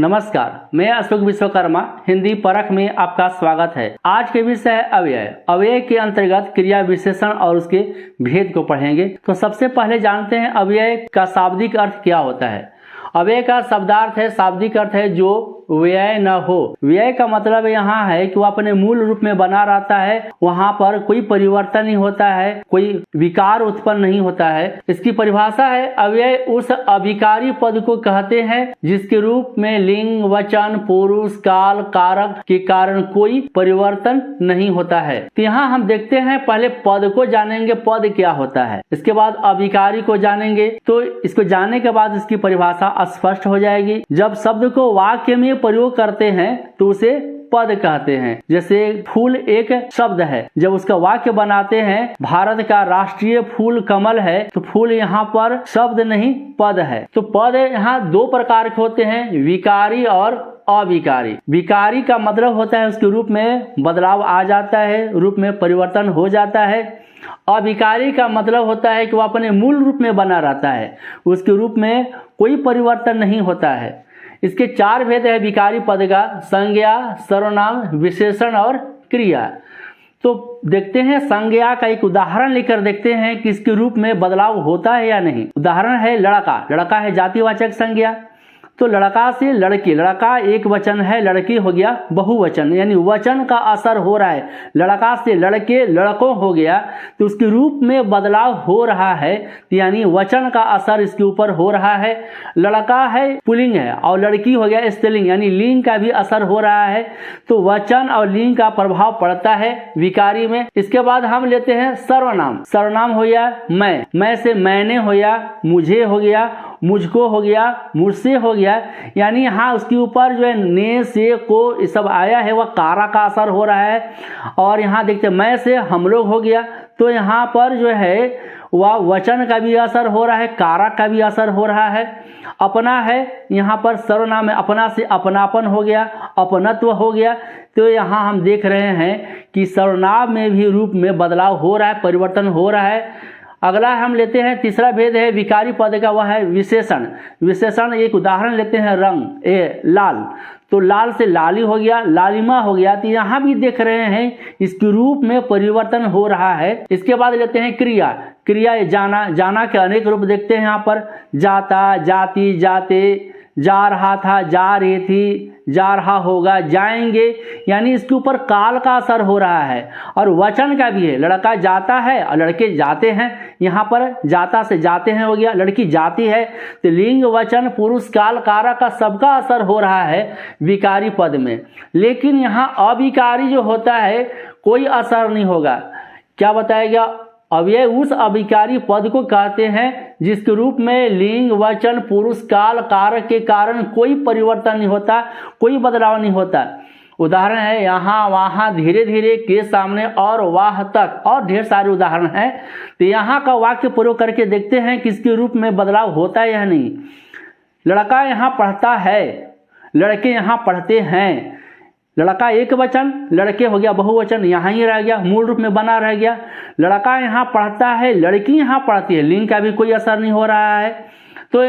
नमस्कार, मैं अशोक विश्वकर्मा हिंदी परख में आपका स्वागत है। आज के विषय है अव्यय। अव्यय के अंतर्गत क्रिया विशेषण और उसके भेद को पढ़ेंगे। तो सबसे पहले जानते हैं अव्यय का शाब्दिक अर्थ क्या होता है। अव्यय का शब्दार्थ है, शाब्दिक अर्थ है जो व्यय न हो। व्यय का मतलब यहाँ है कि वो अपने मूल रूप में बना रहता है, वहाँ पर कोई परिवर्तन नहीं होता है, कोई विकार उत्पन्न नहीं होता है। इसकी परिभाषा है अव्यय उस अभिकारी पद को कहते हैं जिसके रूप में लिंग, वचन, पुरुष, काल, कारक के कारण कोई परिवर्तन नहीं होता है। तो यहाँ हम देखते हैं, पहले पद को जानेंगे, पद क्या होता है, इसके बाद अभिकारी को जानेंगे। तो इसको जानने के बाद इसकी परिभाषा स्पष्ट हो जाएगी। जब शब्द को वाक्य में प्रयोग करते हैं तो उसे पद कहते हैं। जैसे फूल एक शब्द है, जब उसका वाक्य बनाते हैं भारत का राष्ट्रीय फूल कमल है, तो फूल यहाँ पर शब्द नहीं पद है। तो पद यहाँ दो प्रकार के होते हैं, विकारी और अविकारी। विकारी का मतलब होता है उसके रूप में बदलाव आ जाता है, रूप में परिवर्तन हो जाता है। अविकारी का मतलब होता है कि वह अपने मूल रूप में बना रहता है, उसके रूप में कोई परिवर्तन नहीं होता है। इसके चार भेद है विकारी पद का, संज्ञा, सर्वनाम, विशेषण और क्रिया। तो देखते हैं संज्ञा का एक उदाहरण लेकर देखते हैं कि इसके रूप में बदलाव होता है या नहीं। उदाहरण है लड़का। लड़का है जातिवाचक संज्ञा। तो लड़का से लड़की, लड़का एक वचन है, लड़की हो गया बहुवचन, यानी वचन का असर हो रहा है। लड़का से लड़के, लड़कों हो गया, तो उसके रूप में बदलाव हो रहा है, यानी वचन का असर इसके ऊपर हो रहा है। लड़का है पुल्लिंग है और लड़की हो गया स्त्रीलिंग, यानी लिंग का भी असर हो रहा है। तो वचन और लिंग का प्रभाव पड़ता है विकारी में। इसके बाद हम लेते हैं सर्वनाम। सर्वनाम हो गया मैं से मैंने हो गया, मुझे हो गया, मुझको हो गया, मुझसे हो गया, यानी यहाँ उसके ऊपर जो है ने, से, को सब आया है, वह कारा का असर हो रहा है। और यहाँ देखते हैं मैं से हम लोग हो गया, तो यहाँ पर जो है वह वचन का भी असर हो रहा है, कारक का भी असर हो रहा है। अपना है, यहाँ पर सर्वनाम है, अपना से अपनापन हो गया, अपनत्व हो गया। तो यहाँ हम देख रहे हैं कि सर्वनाम में भी रूप में बदलाव हो रहा है, परिवर्तन हो रहा है। अगला हम लेते हैं तीसरा भेद है विकारी पद का, वह है विशेषण। विशेषण एक उदाहरण लेते हैं रंग, लाल। तो लाल से लाली हो गया, लालिमा हो गया। तो यहाँ भी देख रहे हैं इसके रूप में परिवर्तन हो रहा है। इसके बाद लेते हैं क्रिया। क्रिया जाना, जाना के अनेक रूप देखते हैं यहाँ पर, जाता, जाती, जाते, जा रहा था, जा रही थी, जा रहा होगा, जाएंगे, यानी इसके ऊपर काल का असर हो रहा है। और वचन का भी है, लड़का जाता है और लड़के जाते हैं, यहाँ पर जाता से जाते हैं हो गया, लड़की जाती है। तो लिंग, वचन, पुरुष, काल, कारक का सबका असर हो रहा है विकारी पद में। लेकिन यहाँ अविकारी जो होता है कोई असर नहीं होगा। क्या बताया गया? अव्यय उस अविकारी पद को कहते हैं जिसके रूप में लिंग, वचन, पुरुष, काल, कारक के कारण कोई परिवर्तन नहीं होता, कोई बदलाव नहीं होता। उदाहरण है यहाँ, वहाँ, धीरे धीरे, के सामने और वाह तक, और ढेर सारे उदाहरण हैं। तो यहाँ का वाक्य प्रयोग करके देखते हैं कि इसके रूप में बदलाव होता है या नहीं। लड़का यहाँ पढ़ता है, लड़के यहाँ पढ़ते हैं। लड़का एक वचन, लड़के हो गया बहुवचन, यहाँ ही रह गया, मूल रूप में बना रह गया। लड़का यहाँ पढ़ता है, लड़की यहाँ पढ़ती है, लिंग का भी कोई असर नहीं हो रहा है। तो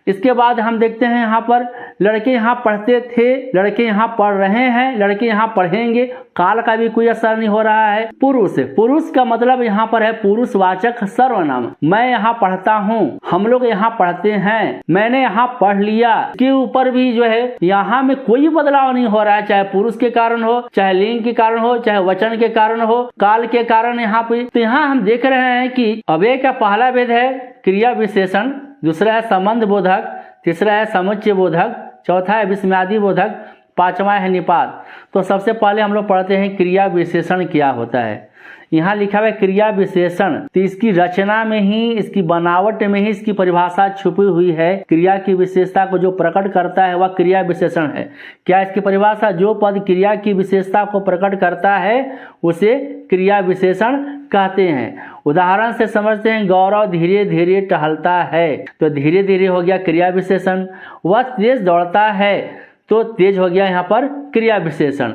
इसके बाद हम देखते हैं यहाँ पर लड़के यहाँ पढ़ते थे, लड़के यहाँ पढ़ रहे हैं, लड़के यहाँ पढ़ेंगे, काल का भी कोई असर नहीं हो रहा है। पुरुष, पुरुष का मतलब यहाँ पर है पुरुषवाचक सर्वनाम। मैं यहाँ पढ़ता हूँ, हम लोग यहाँ पढ़ते हैं, मैंने यहाँ पढ़ लिया, के ऊपर भी जो है यहाँ में कोई बदलाव नहीं हो रहा है, चाहे पुरुष के कारण हो, चाहे लिंग के कारण हो, चाहे वचन के कारण हो, काल के कारण यहाँ पे। तो यहाँ हम देख रहे हैं कि अव्यय का पहला भेद है क्रिया विशेषण, दूसरा है संबंध बोधक, तीसरा है समुच्चय बोधक, चौथा है विस्मयादि बोधक, पांचवा है निपात। तो सबसे पहले हम लोग पढ़ते हैं क्रिया विशेषण क्या होता है। यहाँ लिखा हुआ है क्रिया विशेषण, तो इसकी रचना में ही, इसकी बनावट में ही इसकी परिभाषा छुपी हुई है। क्रिया की विशेषता को जो प्रकट करता है वह क्रिया विशेषण है। क्या इसकी परिभाषा? जो पद क्रिया की विशेषता को प्रकट करता है उसे क्रिया विशेषण कहते हैं। उदाहरण से समझते हैं, गौरव धीरे धीरे टहलता है, तो धीरे धीरे हो गया क्रिया विशेषण। वह तेज दौड़ता है, तो तेज हो गया यहाँ पर क्रिया विशेषण।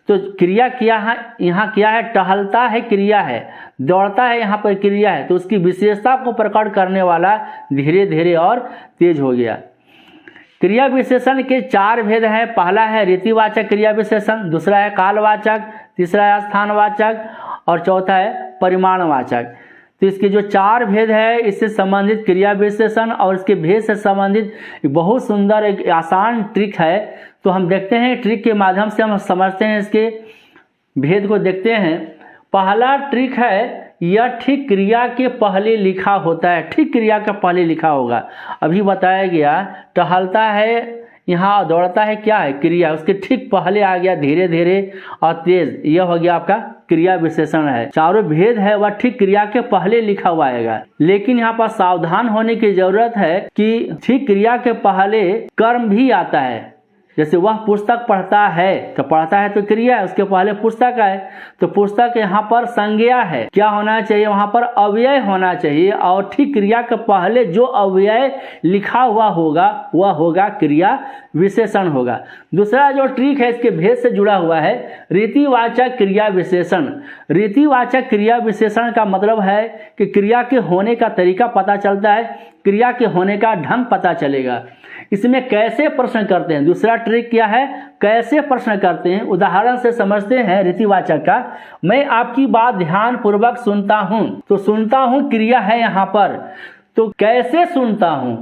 तो क्रिया क्या है? यहाँ क्या है? टहलता है क्रिया है, दौड़ता है यहाँ पर क्रिया है, तो उसकी विशेषता को प्रकट करने वाला धीरे धीरे और तेज हो गया। क्रिया विशेषण के 4 भेद हैं। पहला है रीतिवाचक क्रिया विशेषण, दूसरा है कालवाचक, तीसरा है स्थानवाचक और चौथा है परिमाणवाचक। तो इसके जो 4 भेद है, इससे संबंधित क्रिया विशेषण और इसके भेद से संबंधित बहुत सुंदर एक आसान ट्रिक है। तो हम देखते हैं, ट्रिक के माध्यम से हम समझते हैं, इसके भेद को देखते हैं। पहला ट्रिक है, यह ठीक क्रिया के पहले लिखा होता है। ठीक क्रिया के पहले लिखा होगा। अभी बताया गया टहलता है, यहाँ दौड़ता है, क्या है क्रिया, उसके ठीक पहले आ गया धीरे धीरे और तेज, यह हो गया आपका क्रिया विशेषण है। चारों भेद है वह ठीक क्रिया के पहले लिखा हुआ आएगा। लेकिन यहाँ पर सावधान होने की जरूरत है कि ठीक क्रिया के पहले कर्म भी आता है। जैसे वह पुस्तक पढ़ता है, तो पढ़ता है तो क्रिया है, उसके पहले पुस्तक है, तो पुस्तक यहाँ पर संज्ञा है। क्या होना चाहिए, वहाँ पर अव्यय होना चाहिए और ठीक क्रिया के पहले जो अव्यय लिखा हुआ होगा वह होगा क्रिया विशेषण होगा। दूसरा जो ट्रिक है इसके भेद से जुड़ा हुआ है, रीतिवाचक क्रिया विशेषण। रीतिवाचक क्रिया विशेषण का मतलब है कि क्रिया के होने का तरीका पता चलता है, क्रिया के होने का ढंग पता चलेगा। इसमें कैसे प्रश्न करते हैं, दूसरा ट्रिक क्या है, कैसे प्रश्न करते हैं, उदाहरण से समझते हैं रीतिवाचक का। मैं आपकी बात ध्यान पूर्वक सुनता हूं, तो सुनता हूं क्रिया है यहाँ पर, तो कैसे सुनता हूं,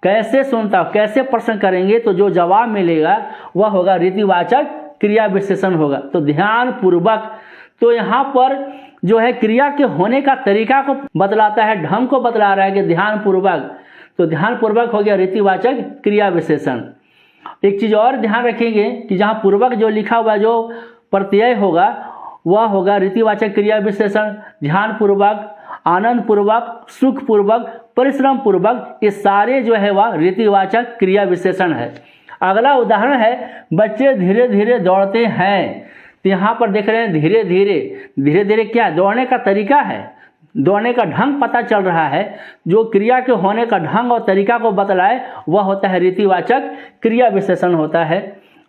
कैसे सुनता हूं, कैसे प्रश्न करेंगे तो जो जवाब मिलेगा वह होगा रीतिवाचक क्रिया विशेषण होगा। तो ध्यान पूर्वक, तो यहाँ पर जो है क्रिया के होने का तरीका को बतलाता है, ढंग को बतला रहा है कि ध्यान पूर्वक, तो ध्यान पूर्वक हो गया रीतिवाचक क्रिया विशेषण। एक चीज और ध्यान रखेंगे कि जहाँ पूर्वक जो लिखा हुआ जो प्रत्यय होगा वह होगा रीतिवाचक क्रिया विशेषण। ध्यान पूर्वक, आनंद पूर्वक, सुख पूर्वक, परिश्रम पूर्वक, ये सारे जो है वह रीतिवाचक क्रिया विशेषण है। अगला उदाहरण है, बच्चे धीरे धीरे दौड़ते हैं। तो यहाँ पर देख रहे हैं धीरे धीरे, धीरे धीरे क्या दौड़ने का तरीका है, दौड़ने का ढंग पता चल रहा है। जो क्रिया के होने का ढंग और तरीका को बतलाए वह होता है रीतिवाचक क्रिया विशेषण होता है।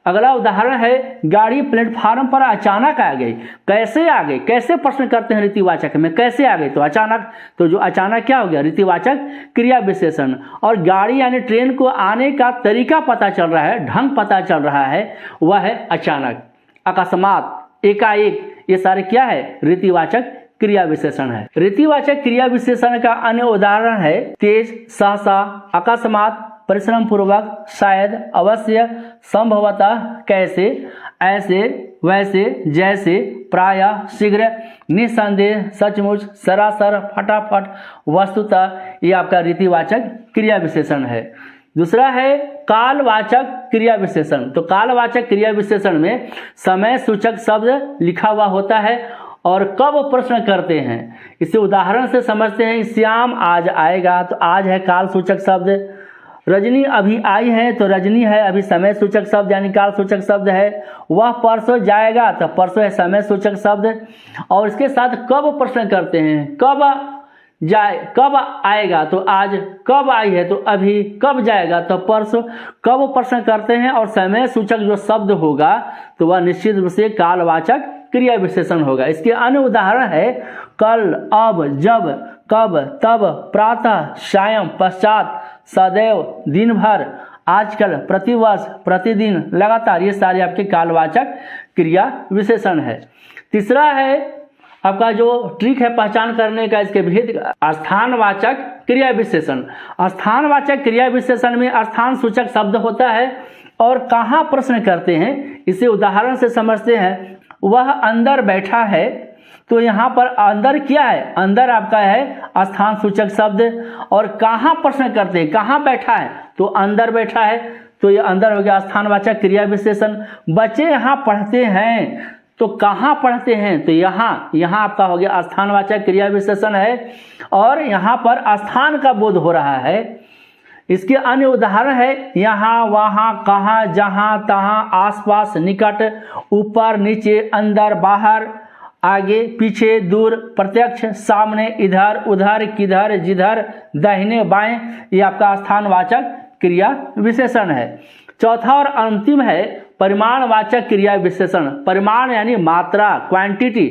अगला उदाहरण है, गाड़ी प्लेटफार्म पर अचानक आ गई। कैसे आ गई, कैसे प्रश्न करते हैं रीतिवाचक में, कैसे आ गई, तो अचानक, तो जो अचानक क्या हो गया रीतिवाचक क्रिया विशेषण। और गाड़ी यानी ट्रेन को आने का तरीका पता चल रहा है, ढंग पता चल रहा है, वह है अचानक, अकस्मात, एकाएक, ये सारे क्या है रीतिवाचक क्रिया विशेषण है। रीतिवाचक क्रिया विशेषण का अन्य उदाहरण है, तेज, सहसा, अकस्मात, परिश्रम पूर्वक, शायद, अवश्य, संभवतः, कैसे, ऐसे, वैसे, जैसे, प्रायः, शीघ्र, निस्संदेह, सचमुच, सरासर, फटाफट, वस्तुतः, ये आपका रीतिवाचक क्रिया विशेषण है। दूसरा है कालवाचक क्रिया विशेषण। तो कालवाचक क्रिया विशेषण में समय सूचक शब्द लिखा हुआ होता है और कब प्रश्न करते हैं, इसे उदाहरण से समझते हैं। श्याम आज आएगा, तो आज है काल सूचक शब्द। रजनी अभी आई है, तो रजनी है अभी समय सूचक शब्द यानी काल सूचक शब्द है। वह परसों जाएगा, तो परसों है समय सूचक शब्द। और इसके साथ कब प्रश्न करते हैं, कब जाए, कब आएगा, तो आज, कब आई है तो अभी, कब जाएगा तो परसों, कब प्रश्न करते हैं। और समय सूचक जो शब्द होगा तो वह निश्चित रूप से कालवाचक क्रिया विशेषण होगा। इसके अन्य उदाहरण है, कल, अब, जब, कब, तब, प्रातः, सायं, पश्चात, सदैव, दिन भर, आजकल, प्रतिवर्ष, प्रतिदिन, लगातार, ये सारे आपके कालवाचक क्रिया विशेषण है। तीसरा है आपका जो ट्रिक है पहचान करने का, इसके भेद, स्थानवाचक क्रिया विशेषण। स्थानवाचक क्रिया विशेषण में स्थान सूचक शब्द होता है और कहाँ प्रश्न करते हैं, इसे उदाहरण से समझते हैं। वह अंदर बैठा है, तो यहाँ पर अंदर क्या है, अंदर आपका है स्थान सूचक शब्द। और कहाँ प्रश्न करते हैं, कहाँ बैठा है, तो अंदर बैठा है, तो ये अंदर हो गया स्थानवाचक क्रिया विशेषण। बच्चे यहाँ पढ़ते हैं, तो कहाँ पढ़ते हैं, तो यहाँ, यहाँ आपका हो गया स्थानवाचक क्रिया विशेषण है और यहाँ पर स्थान का बोध हो रहा है। इसके अन्य उदाहरण है, यहाँ, वहाँ, कहाँ, जहाँ, तहाँ, आसपास, निकट, ऊपर, नीचे, अंदर, बाहर, आगे, पीछे, दूर, प्रत्यक्ष, सामने, इधर, उधर, किधर, जिधर, दाहिने, बाएं, ये आपका स्थानवाचक क्रिया विशेषण है। चौथा और अंतिम है परिमाणवाचक क्रिया विशेषण। परिमाण यानी मात्रा, क्वांटिटी,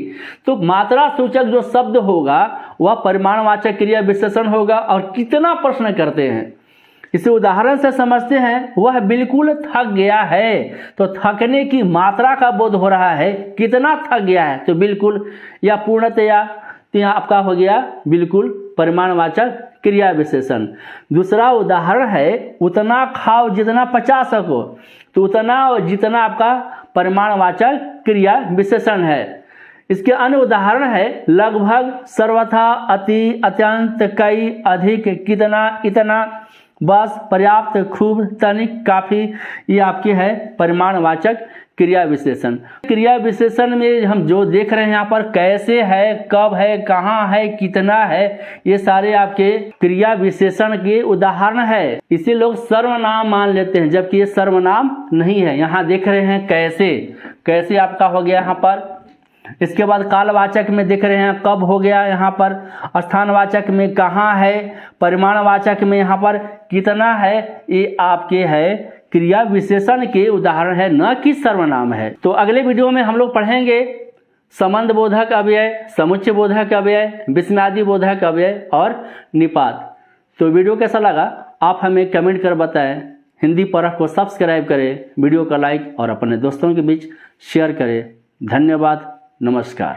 तो मात्रा सूचक जो शब्द होगा वह परिमाणवाचक क्रिया विशेषण होगा। और कितना प्रश्न करते हैं, इसे उदाहरण से समझते हैं, वह बिल्कुल थक गया है। तो थकने की मात्रा का बोध हो रहा है, कितना थक गया है, तो बिल्कुल या पूर्णतया, तो यहाँ आपका हो गया बिल्कुल परिमाणवाचक क्रिया विशेषण। दूसरा उदाहरण है उतना खाओ जितना पचा सको, तो उतना और जितना आपका परिमाणवाचक क्रिया विशेषण है। इसके अन्य उदाहरण है लगभग, सर्वथा, अति, अत्यंत, कई, अधिक, कितना, इतना, बस, पर्याप्त, खूब, तनिक, काफी, ये आपके है परिमाणवाचक क्रिया विशेषण। क्रिया विशेषण में हम जो देख रहे हैं यहाँ पर कैसे है, कब है, कहाँ है, कितना है, ये सारे आपके क्रिया विशेषण के उदाहरण है। इसे लोग सर्वनाम मान लेते हैं, जबकि ये सर्वनाम नहीं है। यहाँ देख रहे हैं कैसे, कैसे आपका हो गया यहाँ पर। इसके बाद कालवाचक में देख रहे हैं कब हो गया यहाँ पर, स्थानवाचक में कहाँ है, परिमाणवाचक में यहाँ पर कितना है, ये आपके है क्रिया विशेषण के उदाहरण है, न कि सर्वनाम है। तो अगले वीडियो में हम लोग पढ़ेंगे संबंध बोधक अव्यय, समुच्चय बोधक अव्यय, विस्मयादि बोधक अव्यय और निपात। तो वीडियो कैसा लगा आप हमें कमेंट कर बताएं। हिंदी परख को सब्सक्राइब करें, वीडियो का लाइक और अपने दोस्तों के बीच शेयर करें। धन्यवाद, नमस्कार।